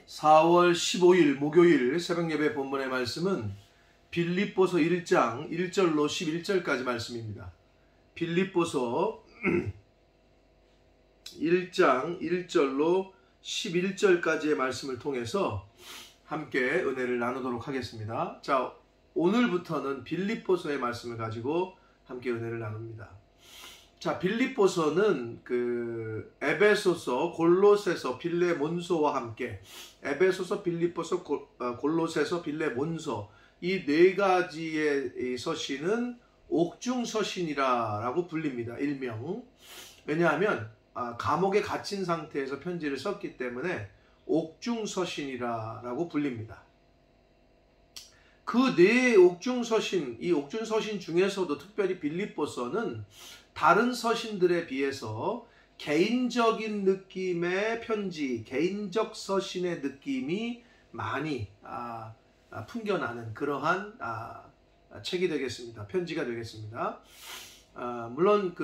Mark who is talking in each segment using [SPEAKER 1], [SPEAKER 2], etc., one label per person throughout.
[SPEAKER 1] 4월 15일 목요일 새벽예배 본문의 말씀은 빌립보서 1장 1절로 11절까지 말씀입니다. 빌립보서 1장 1절로 11절까지의 말씀을 통해서 함께 은혜를 나누도록 하겠습니다. 자, 오늘부터는 빌립보서의 말씀을 가지고 함께 은혜를 나눕니다. 자, 빌립보서는 에베소서, 골로새서, 빌레몬서와 함께 에베소서, 빌립보서, 골로새서, 빌레몬서 이 네 가지의 서신은 옥중서신이라고 불립니다. 일명. 왜냐하면 감옥에 갇힌 상태에서 편지를 썼기 때문에 옥중서신이라고 불립니다. 그 네 옥중서신, 이 옥중서신 중에서도 특별히 빌립보서는 다른 서신들에 비해서 개인적인 느낌의 편지, 개인적 서신의 느낌이 많이 풍겨나는 그러한 책이 되겠습니다. 편지가 되겠습니다. 물론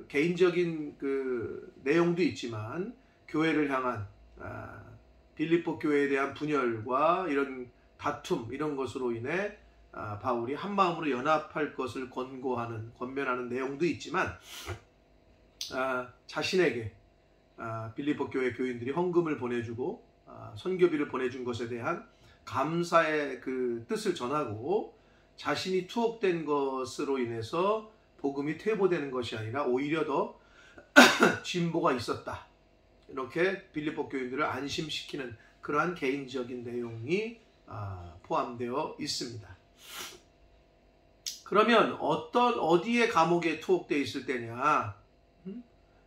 [SPEAKER 1] 개인적인 내용도 있지만 교회를 향한 빌립보 교회에 대한 분열과 이런 다툼 이런 것으로 인해 바울이 한 마음으로 연합할 것을 권면하는 내용도 있지만 자신에게 빌립보 교회 교인들이 헌금을 보내주고 선교비를 보내준 것에 대한 감사의 뜻을 전하고 자신이 투옥된 것으로 인해서 복음이 퇴보되는 것이 아니라 오히려 더 진보가 있었다. 이렇게 빌립보 교인들을 안심시키는 그러한 개인적인 내용이 포함되어 있습니다. 그러면 어디에 감옥에 투옥되어 있을 때냐?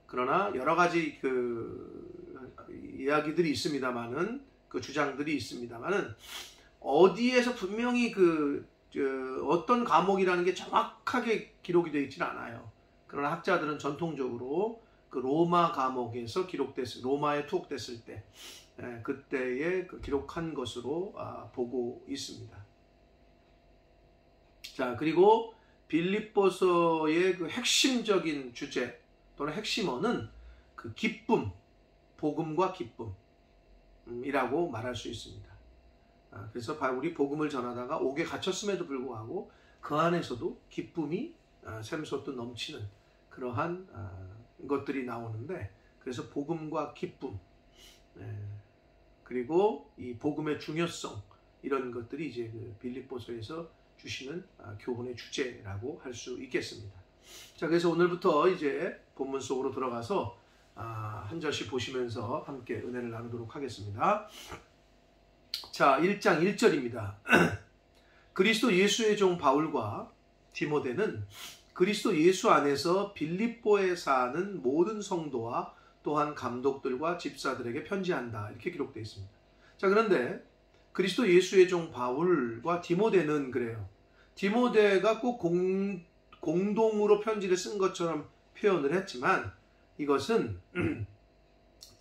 [SPEAKER 1] 그러나 여러 가지 이야기들이 있습니다만은 주장들이 있습니다만은 어디에서 분명히 어떤 감옥이라는 게 정확하게 기록이 되어 있지는 않아요. 그러나 학자들은 전통적으로 로마 감옥에서 로마에 투옥됐을 때 그때에 기록한 것으로 보고 있습니다. 자, 그리고 빌립보서의 핵심적인 주제 또는 핵심어는 기쁨, 복음과 기쁨이라고 말할 수 있습니다. 그래서 바울이 복음을 전하다가 옥에 갇혔음에도 불구하고 그 안에서도 기쁨이 샘솟듯 넘치는 그러한 것들이 나오는데, 그래서 복음과 기쁨, 그리고 이 복음의 중요성, 이런 것들이 이제 빌립보서에서 주시는 교훈의 주제라고 할 수 있겠습니다. 자, 그래서 오늘부터 이제 본문 속으로 들어가서 한 절씩 보시면서 함께 은혜를 나누도록 하겠습니다. 자, 1장 1절입니다. 그리스도 예수의 종 바울과 디모데는 그리스도 예수 안에서 빌립보에 사는 모든 성도와 또한 감독들과 집사들에게 편지한다. 이렇게 기록되어 있습니다. 자, 그런데 그리스도 예수의 종 바울과 디모데는 그래요. 디모데가 꼭 공동으로 편지를 쓴 것처럼 표현을 했지만 이것은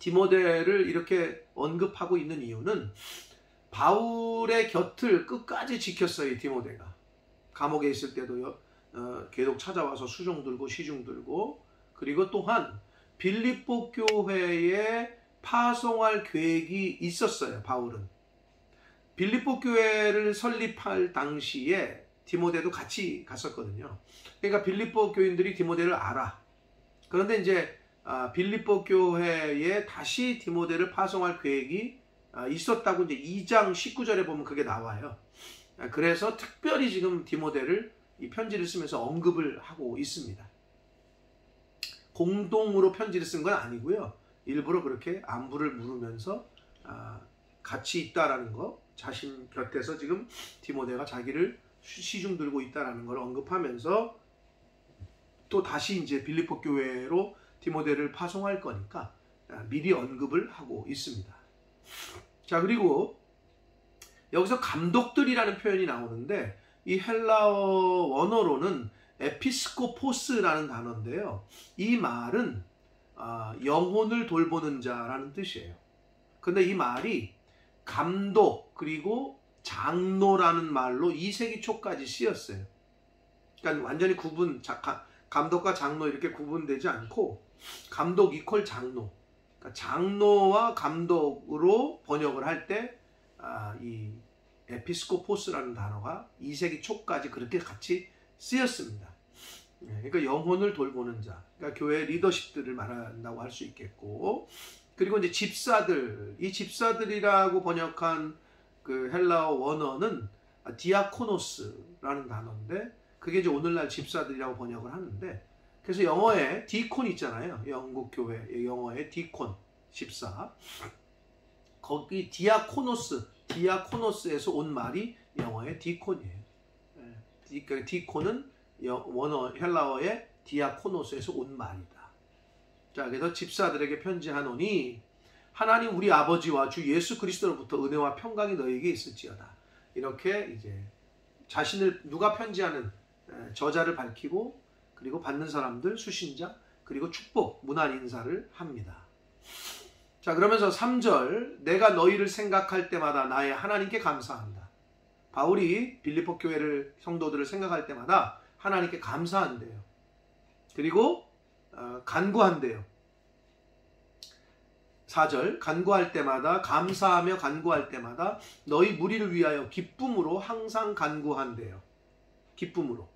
[SPEAKER 1] 디모데를 이렇게 언급하고 있는 이유는 바울의 곁을 끝까지 지켰어요. 디모데가 감옥에 있을 때도 계속 찾아와서 수종 들고 시중 들고, 그리고 또한 빌립보 교회에 파송할 계획이 있었어요. 바울은 빌립보 교회를 설립할 당시에 디모데도 같이 갔었거든요. 그러니까 빌립보 교인들이 디모데를 알아. 그런데 이제 빌립보 교회에 다시 디모데를 파송할 계획이 있었다고 이제 2장 19절에 보면 그게 나와요. 그래서 특별히 지금 디모데를 이 편지를 쓰면서 언급을 하고 있습니다. 공동으로 편지를 쓴 건 아니고요. 일부러 그렇게 안부를 물으면서 같이 있다라는 거, 자신 곁에서 지금 디모데가 자기를 시중 들고 있다라는 걸 언급하면서 또 다시 이제 빌립보 교회로 디모데를 파송할 거니까 미리 언급을 하고 있습니다. 자, 그리고 여기서 감독들이라는 표현이 나오는데 이 헬라어 원어로는 에피스코포스라는 단어인데요. 이 말은 영혼을 돌보는 자라는 뜻이에요. 근데 이 말이 감독 그리고 장로라는 말로 2세기 초까지 쓰였어요. 그러니까 완전히 감독과 장로 이렇게 구분되지 않고 감독 이퀄 장로, 그러니까 장로와 감독으로 번역을 할 때 이 에피스코포스라는 단어가 2세기 초까지 그렇게 같이 쓰였습니다. 그러니까 영혼을 돌보는 자, 그러니까 교회 리더십들을 말한다고 할 수 있겠고, 그리고 이제 집사들, 이 집사들이라고 번역한 그 헬라어 원어는 디아코노스라는 단어인데, 그게 이제 오늘날 집사들이라고 번역을 하는데, 그래서 영어에 디콘 있잖아요. 영국 교회 영어에 디콘, 집사. 거기 디아코노스에서 온 말이 영어의 디콘이에요. 그러니까 디콘은 원어 헬라어의 디아코노스에서 온 말이다. 자, 그래서 집사들에게 편지하노니 하나님 우리 아버지와 주 예수 그리스도로부터 은혜와 평강이 너에게 있을지어다. 이렇게 이제 자신을 누가 편지하는 저자를 밝히고, 그리고 받는 사람들 수신자, 그리고 축복 문안 인사를 합니다. 자, 그러면서 3절, 내가 너희를 생각할 때마다 나의 하나님께 감사한다. 바울이 빌립보 교회를 성도들을 생각할 때마다 하나님께 감사한대요. 그리고 간구한대요. 4절, 간구할 때마다, 감사하며 간구할 때마다 너희 무리를 위하여 기쁨으로 항상 간구한대요. 기쁨으로.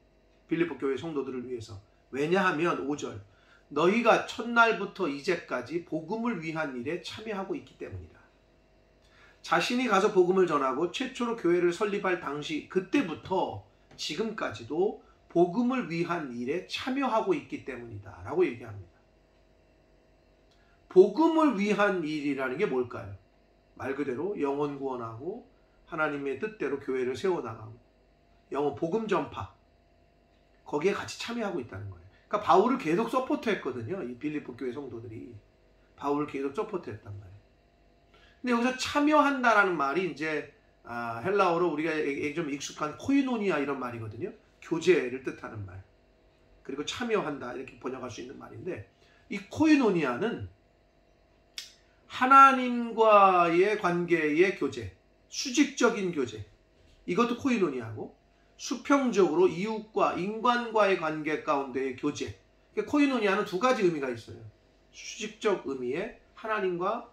[SPEAKER 1] 빌립보 교회 성도들을 위해서. 왜냐하면 5절, 너희가 첫날부터 이제까지 복음을 위한 일에 참여하고 있기 때문이다. 자신이 가서 복음을 전하고 최초로 교회를 설립할 당시 그때부터 지금까지도 복음을 위한 일에 참여하고 있기 때문이다 라고 얘기합니다. 복음을 위한 일이라는 게 뭘까요? 말 그대로 영혼 구원하고 하나님의 뜻대로 교회를 세워나가고 영혼 복음 전파, 거기에 같이 참여하고 있다는 거예요. 그러니까 바울을 계속 서포트했거든요. 이 빌립보 교회 성도들이 바울을 계속 서포트했단 말이에요. 근데 여기서 참여한다라는 말이 이제 헬라어로 우리가 좀 익숙한 코이노니아 이런 말이거든요. 교제를 뜻하는 말. 그리고 참여한다 이렇게 번역할 수 있는 말인데, 이 코이노니아는 하나님과의 관계의 교제, 수직적인 교제, 이것도 코이노니아고, 수평적으로 이웃과 인간과의 관계 가운데의 교제. 코이노니아는 두 가지 의미가 있어요. 수직적 의미의 하나님과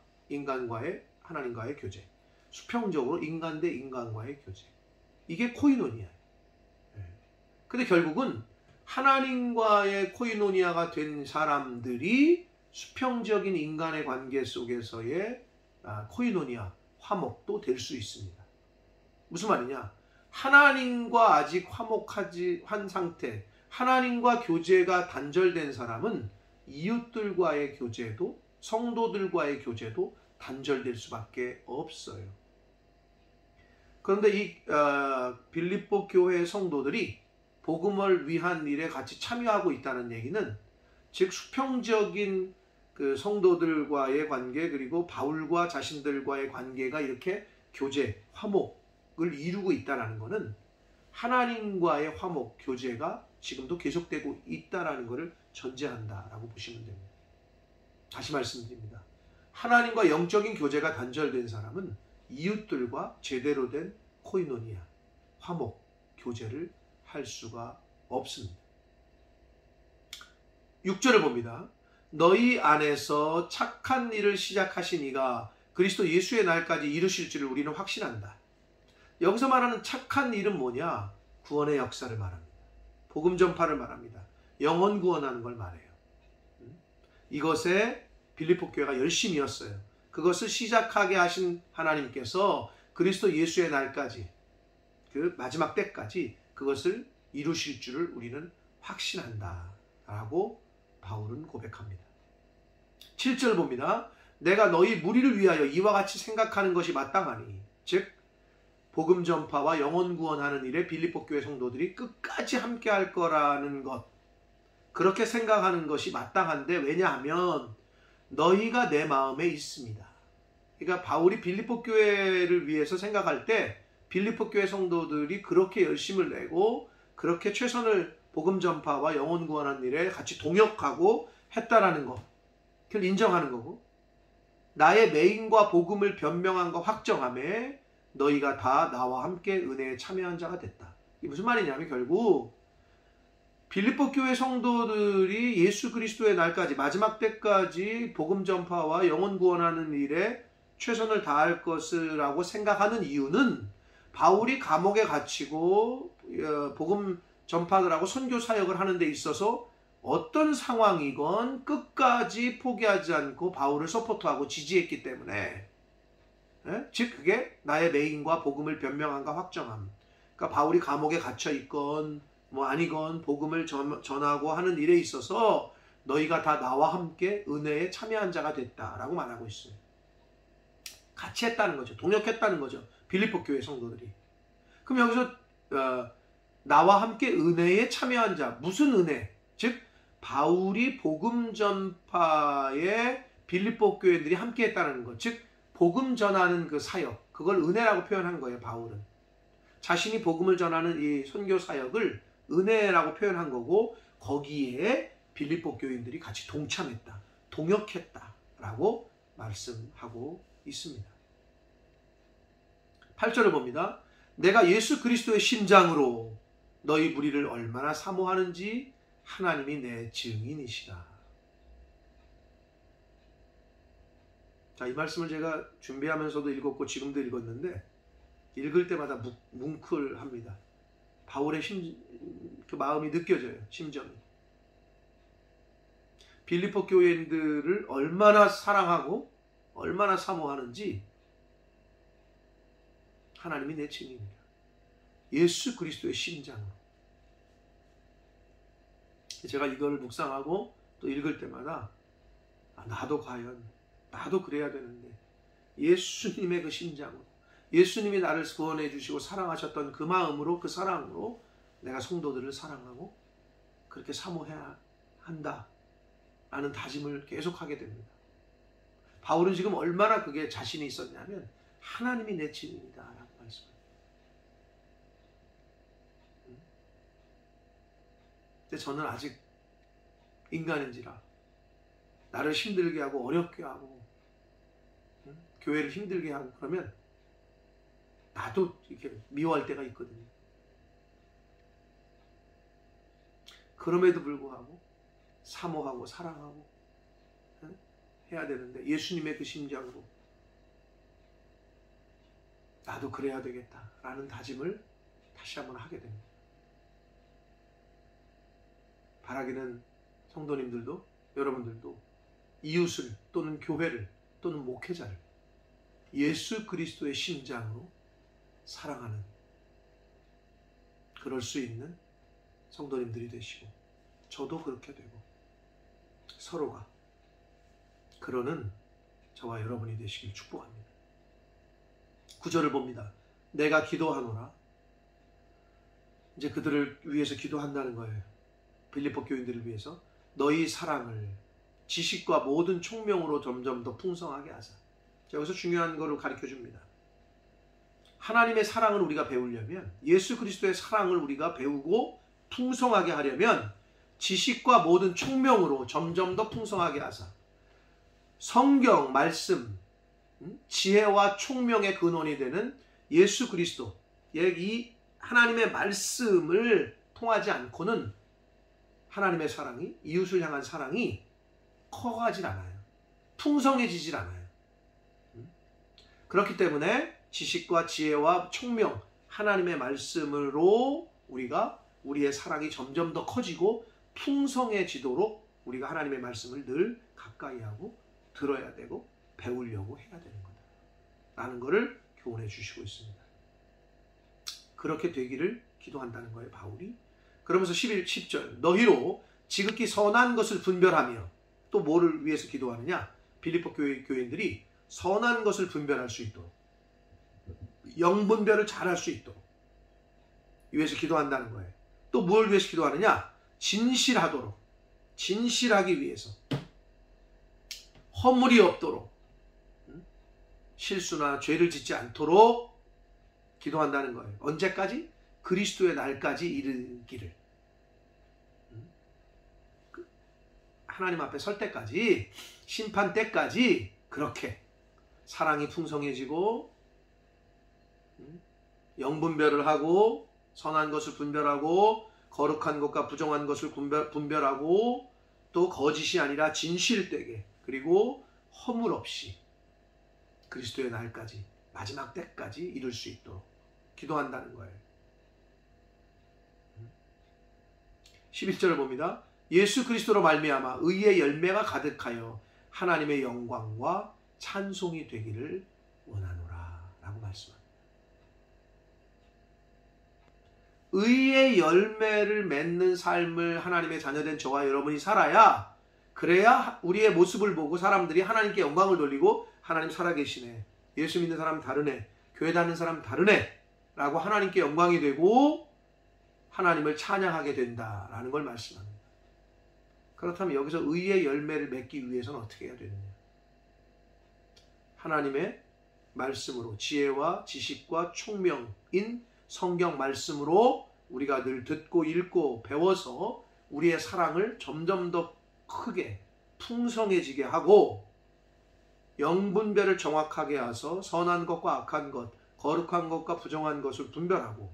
[SPEAKER 1] 하나님과의 교제, 수평적으로 인간 대 인간과의 교제. 이게 코이노니아예요. 근데 결국은 하나님과의 코이노니아가 된 사람들이 수평적인 인간의 관계 속에서의 코이노니아, 화목도 될 수 있습니다. 무슨 말이냐? 하나님과 아직 화목하지 한 상태, 하나님과 교제가 단절된 사람은 이웃들과의 교제도, 성도들과의 교제도 단절될 수밖에 없어요. 그런데 이 빌립보 교회 성도들이 복음을 위한 일에 같이 참여하고 있다는 얘기는, 즉 수평적인 그 성도들과의 관계, 그리고 바울과 자신들과의 관계가 이렇게 교제, 화목을 이루고 있다는 것은 하나님과의 화목, 교제가 지금도 계속되고 있다는 것을 전제한다라고 보시면 됩니다. 다시 말씀드립니다. 하나님과 영적인 교제가 단절된 사람은 이웃들과 제대로 된 코이노니아, 화목, 교제를 할 수가 없습니다. 6절을 봅니다. 너희 안에서 착한 일을 시작하신 이가 그리스도 예수의 날까지 이루실 줄을 우리는 확신한다. 여기서 말하는 착한 일은 뭐냐? 구원의 역사를 말합니다. 복음 전파를 말합니다. 영혼 구원하는 걸 말해요. 이것에 빌립보 교회가 열심이었어요. 그것을 시작하게 하신 하나님께서 그리스도 예수의 날까지, 그 마지막 때까지 그것을 이루실 줄을 우리는 확신한다 라고 바울은 고백합니다. 7절 봅니다. 내가 너희 무리를 위하여 이와 같이 생각하는 것이 마땅하니, 즉 복음 전파와 영혼 구원하는 일에 빌립보 교회 성도들이 끝까지 함께 할 거라는 것, 그렇게 생각하는 것이 마땅한데, 왜냐하면 너희가 내 마음에 있습니다. 그러니까 바울이 빌립보 교회를 위해서 생각할 때 빌립보 교회 성도들이 그렇게 열심을 내고 그렇게 최선을 복음 전파와 영혼 구원하는 일에 같이 동역하고 했다라는 것, 그걸 인정하는 거고, 나의 매임과 복음을 변명한 것 확정함에 너희가 다 나와 함께 은혜에 참여한 자가 됐다. 이게 무슨 말이냐면, 결국 빌립보 교회 성도들이 예수 그리스도의 날까지, 마지막 때까지 복음 전파와 영혼 구원하는 일에 최선을 다할 것이라고 생각하는 이유는 바울이 감옥에 갇히고 복음 전파를 하고 선교 사역을 하는 데 있어서 어떤 상황이건 끝까지 포기하지 않고 바울을 서포트하고 지지했기 때문에, 즉 그게 나의 메인과 복음을 변명함과 확정함. 그러니까 바울이 감옥에 갇혀 있건 뭐 아니건 복음을 전하고 하는 일에 있어서 너희가 다 나와 함께 은혜에 참여한 자가 됐다라고 말하고 있어요. 같이 했다는 거죠. 동역했다는 거죠. 빌립보 교회 성도들이. 그럼 여기서 나와 함께 은혜에 참여한 자, 무슨 은혜? 즉 바울이 복음 전파에 빌립보 교회들이 함께 했다는 것. 즉 복음 전하는 그 사역, 그걸 은혜라고 표현한 거예요. 바울은 자신이 복음을 전하는 이 선교 사역을 은혜라고 표현한 거고, 거기에 빌립보 교인들이 같이 동참했다, 동역했다라고 말씀하고 있습니다. 8절을 봅니다. 내가 예수 그리스도의 심장으로 너희 무리를 얼마나 사모하는지 하나님이 내 증인이시라. 자, 이 말씀을 제가 준비하면서도 읽었고 지금도 읽었는데 읽을 때마다 뭉클합니다. 바울의 그 마음이 느껴져요. 심정이. 빌립보 교인들을 얼마나 사랑하고 얼마나 사모하는지 하나님이 내 증인이라. 예수 그리스도의 심장으로. 제가 이걸 묵상하고 또 읽을 때마다 나도 과연 나도 그래야 되는데, 예수님의 그 심장으로, 예수님이 나를 구원해 주시고 사랑하셨던 그 마음으로, 그 사랑으로 내가 성도들을 사랑하고 그렇게 사모해야 한다라는 다짐을 계속하게 됩니다. 바울은 지금 얼마나 그게 자신이 있었냐면 하나님이 내 증인이다 라고 말씀합니다. 근데 저는 아직 인간인지라 나를 힘들게 하고 어렵게 하고 교회를 힘들게 하고 그러면 나도 이렇게 미워할 때가 있거든요. 그럼에도 불구하고 사모하고 사랑하고 해야 되는데, 예수님의 그 심장으로 나도 그래야 되겠다라는 다짐을 다시 한번 하게 됩니다. 바라기는 성도님들도 여러분들도 이웃을 또는 교회를 또는 목회자를 예수 그리스도의 심장으로 사랑하는, 그럴 수 있는 성도님들이 되시고 저도 그렇게 되고 서로가 그러는 저와 여러분이 되시길 축복합니다. 9절을 봅니다. 내가 기도하노라. 이제 그들을 위해서 기도한다는 거예요. 빌립보 교인들을 위해서 너희 사랑을 지식과 모든 총명으로 점점 더 풍성하게 하사. 여기서 중요한 것을 가르쳐 줍니다. 하나님의 사랑을 우리가 배우려면, 예수 그리스도의 사랑을 우리가 배우고 풍성하게 하려면 지식과 모든 총명으로 점점 더 풍성하게 하사. 성경, 말씀, 지혜와 총명의 근원이 되는 예수 그리스도, 이 하나님의 말씀을 통하지 않고는 하나님의 사랑이, 이웃을 향한 사랑이 커가질 않아요. 풍성해지질 않아요. 그렇기 때문에 지식과 지혜와 총명, 하나님의 말씀으로 우리가 우리의 사랑이 점점 더 커지고 풍성해지도록 우리가 하나님의 말씀을 늘 가까이 하고 들어야 되고 배우려고 해야 되는 거다 라는 것을 교훈해 주시고 있습니다. 그렇게 되기를 기도한다는 거예요, 바울이. 그러면서 10절 너희로 지극히 선한 것을 분별하며, 또 뭐를 위해서 기도하느냐? 빌립보 교인들이 선한 것을 분별할 수 있도록, 영분별을 잘할 수 있도록 위해서 기도한다는 거예요. 또 뭘 위해서 기도하느냐? 진실하도록, 진실하기 위해서, 허물이 없도록, 실수나 죄를 짓지 않도록 기도한다는 거예요. 언제까지? 그리스도의 날까지 이르기를. 하나님 앞에 설 때까지, 심판 때까지 그렇게 사랑이 풍성해지고 영분별을 하고 선한 것을 분별하고 거룩한 것과 부정한 것을 분별하고 또 거짓이 아니라 진실되게 그리고 허물 없이 그리스도의 날까지 마지막 때까지 이룰 수 있도록 기도한다는 거예요. 11절을 봅니다. 예수 그리스도로 말미암아 의의 열매가 가득하여 하나님의 영광과 찬송이 되기를 원하노라 라고 말씀합니다. 의의 열매를 맺는 삶을 하나님의 자녀된 저와 여러분이 살아야, 그래야 우리의 모습을 보고 사람들이 하나님께 영광을 돌리고 하나님 살아계시네, 예수 믿는 사람 다르네, 교회 다니는 사람 다르네 라고 하나님께 영광이 되고 하나님을 찬양하게 된다라는 걸 말씀합니다. 그렇다면 여기서 의의 열매를 맺기 위해서는 어떻게 해야 되느냐? 하나님의 말씀으로, 지혜와 지식과 총명인 성경 말씀으로 우리가 늘 듣고 읽고 배워서 우리의 사랑을 점점 더 크게 풍성해지게 하고, 영분별을 정확하게 해서 선한 것과 악한 것, 거룩한 것과 부정한 것을 분별하고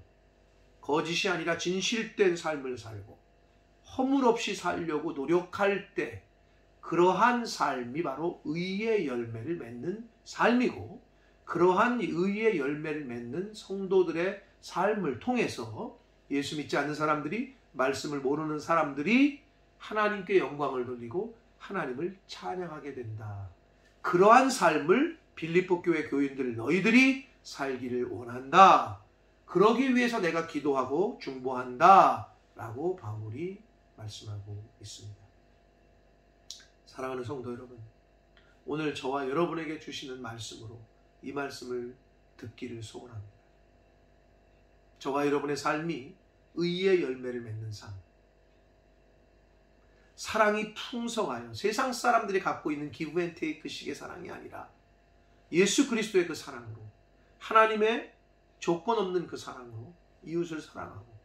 [SPEAKER 1] 거짓이 아니라 진실된 삶을 살고 허물 없이 살려고 노력할 때, 그러한 삶이 바로 의의 열매를 맺는 삶이고, 그러한 의의 열매를 맺는 성도들의 삶을 통해서 예수 믿지 않는 사람들이, 말씀을 모르는 사람들이 하나님께 영광을 돌리고 하나님을 찬양하게 된다. 그러한 삶을 빌립보 교회 교인들 너희들이 살기를 원한다. 그러기 위해서 내가 기도하고 중보한다 라고 바울이 말씀하고 있습니다. 사랑하는 성도 여러분, 오늘 저와 여러분에게 주시는 말씀으로 이 말씀을 듣기를 소원합니다. 저와 여러분의 삶이 의의 열매를 맺는 삶, 사랑이 풍성하여 세상 사람들이 갖고 있는 기브 앤 테이크 식의 사랑이 아니라 예수 그리스도의 그 사랑으로, 하나님의 조건 없는 그 사랑으로 이웃을 사랑하고,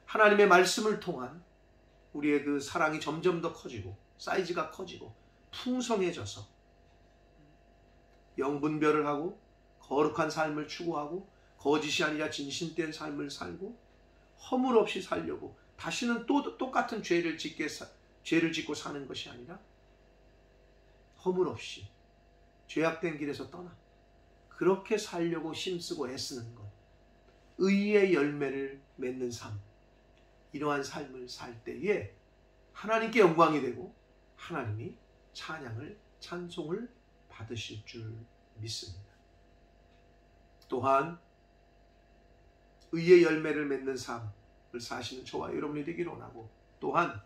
[SPEAKER 1] 하나님의 말씀을 통한 우리의 그 사랑이 점점 더 커지고 사이즈가 커지고 풍성해져서 영분별을 하고 거룩한 삶을 추구하고 거짓이 아니라 진실된 삶을 살고 허물 없이 살려고, 다시는 또 똑같은 죄를 짓고 사는 것이 아니라 허물 없이 죄악된 길에서 떠나 그렇게 살려고 힘쓰고 애쓰는 것, 의의 열매를 맺는 삶, 이러한 삶을 살 때에 하나님께 영광이 되고 하나님이 찬양을, 찬송을 받으실 줄 믿습니다. 또한 의의 열매를 맺는 삶을 사시는 저와 여러분이 되기를 원하고, 또한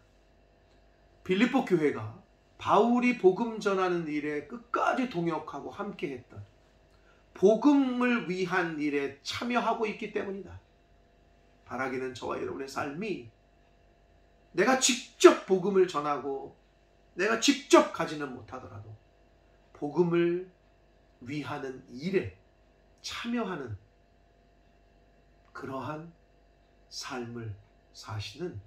[SPEAKER 1] 빌립보 교회가 바울이 복음 전하는 일에 끝까지 동역하고 함께했던, 복음을 위한 일에 참여하고 있기 때문이다. 바라기는 저와 여러분의 삶이 내가 직접 복음을 전하고 내가 직접 가지는 못하더라도 복음을 위하는 일에 참여하는 그러한 삶을 사시는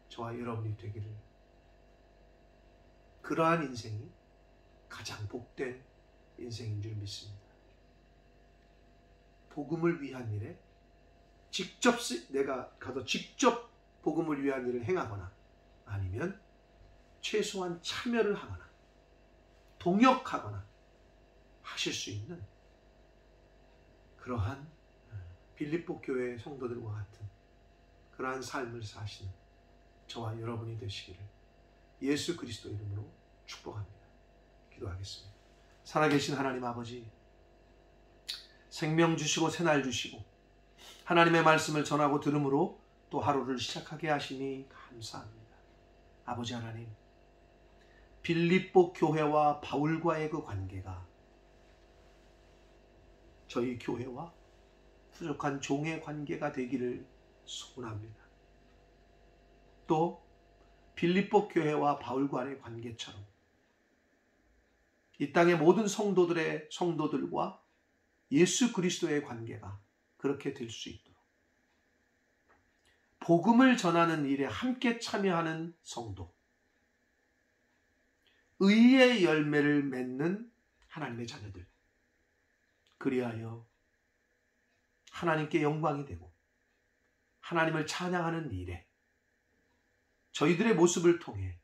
[SPEAKER 1] 저와 여러분이 되기를, 그러한 인생이 가장 복된 인생인 줄 믿습니다. 복음을 위한 일에 내가 가서 직접 복음을 위한 일을 행하거나 아니면 최소한 참여를 하거나 동역하거나 하실 수 있는 그러한 빌립보 교회 성도들과 같은 그러한 삶을 사시는 저와 여러분이 되시기를 예수 그리스도 이름으로 축복합니다. 기도하겠습니다. 살아계신 하나님 아버지, 생명 주시고 새날 주시고 하나님의 말씀을 전하고 들음으로 또 하루를 시작하게 하시니 감사합니다. 아버지 하나님, 빌립보 교회와 바울과의 그 관계가 저희 교회와 부족한 종의 관계가 되기를 소원합니다. 또 빌립보 교회와 바울과의 관계처럼 이 땅의 모든 성도들과 예수 그리스도의 관계가 그렇게 될 수 있도록, 복음을 전하는 일에 함께 참여하는 성도, 의의 열매를 맺는 하나님의 자녀들, 그리하여 하나님께 영광이 되고 하나님을 찬양하는 일에 저희들의 모습을 통해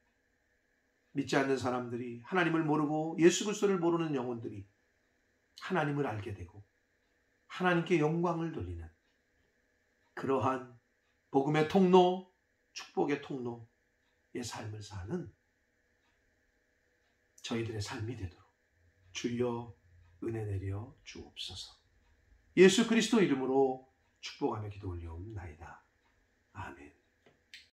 [SPEAKER 1] 믿지 않는 사람들이, 하나님을 모르고 예수 그리스도를 모르는 영혼들이 하나님을 알게 되고 하나님께 영광을 돌리는 그러한 복음의 통로, 축복의 통로의 삶을 사는 저희들의 삶이 되도록 주여 은혜 내려 주옵소서. 예수 그리스도 이름으로 축복하며 기도 올려옵나이다. 아멘.